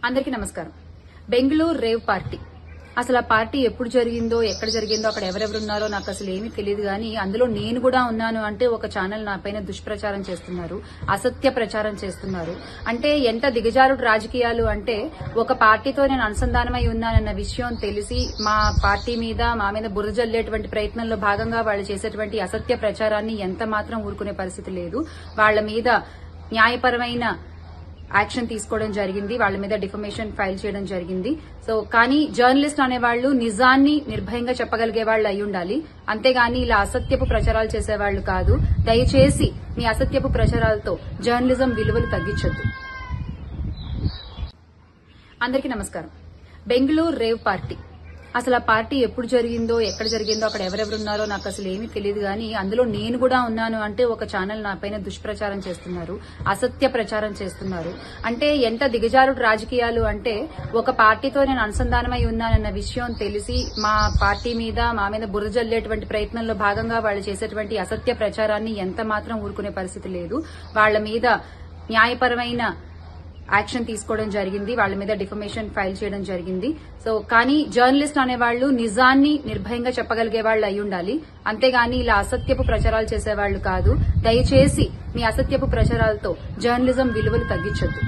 అందరికీ నమస్కారం. Bengaluru rave party అసలు ఆ పార్టీ ఎప్పుడు జరిగిందో ఎక్కడ జరిగిందో అక్కడ ఎవరెవరున్నారో నాకు అసలు ఏమీ తెలియదు కానీ అందులో నేను కూడా ఉన్నాను అంటే ఒక ఛానల్ నా పైన దుష్ప్రచారం చేస్తున్నారు, అసత్య ప్రచారం చేస్తున్నారు. అంటే ఎంత దిగజారుడు రాజకీయాలు అంటే ఒక పార్టీతో నేను అనుసంధానమై ఉన్నానన్న విషయం తెలిసి మా పార్టీ మీద మా మీద బురద జల్లేటువంటి ప్రయత్నంలో భాగంగా వాళ్ళు చేసేటువంటి అసత్య ప్రచారాన్ని ఎంత మాత్రం ఊరుకునే పరిస్థితి లేదు. వాళ్ల మీద న్యాయపరమైన యాక్షన్ తీసుకోవడం జరిగింది, వాళ్ళ మీద డిఫమేషన్ ఫైల్ చేయడం జరిగింది. సో కానీ జర్నలిస్ట్ అనేవాళ్లు నిజాన్ని నిర్భయంగా చెప్పగలిగే వాళ్ళు అయి ఉండాలి, అంతేగాని ఇలా అసత్యపు ప్రచారాలు చేసేవాళ్లు కాదు. దయచేసి మీ అసత్యపు ప్రచారాలతో జర్నలిజం విలువలు తగ్గించొద్దు. అందరికీ నమస్కారం. బెంగళూరు రేవ్ పార్టీ అసలు ఆ పార్టీ ఎప్పుడు జరిగిందో ఎక్కడ జరిగిందో అక్కడ ఎవరెవరున్నారో నాకు అసలు ఏమీ తెలియదు కానీ అందులో నేను కూడా ఉన్నాను అంటే ఒక ఛానల్ నా పైన దుష్ప్రచారం చేస్తున్నారు, అసత్య ప్రచారం చేస్తున్నారు. అంటే ఎంత దిగజారుడు రాజకీయాలు అంటే ఒక పార్టీతో నేను అనుసంధానమై ఉన్నానన్న విషయం తెలిసి మా పార్టీ మీద మా మీద బురద జల్లేటువంటి ప్రయత్నంలో భాగంగా వాళ్ళు చేసేటువంటి అసత్య ప్రచారాన్ని ఎంత మాత్రం ఊరుకునే పరిస్థితి లేదు. వాళ్ల మీద న్యాయపరమైన యాక్షన్ తీసుకోవడం జరిగింది, వాళ్ళ మీద డిఫమేషన్ ఫైల్ చేయడం జరిగింది. సో కానీ జర్నలిస్ట్ అనేవాళ్లు నిజాన్ని నిర్భయంగా చెప్పగలిగే వాళ్ళు అయి ఉండాలి, అంతేగాని ఇలా అసత్యపు ప్రచారాలు చేసేవాళ్లు కాదు. దయచేసి మీ అసత్యపు ప్రచారాలతో జర్నలిజం విలువలు తగ్గించొద్దు.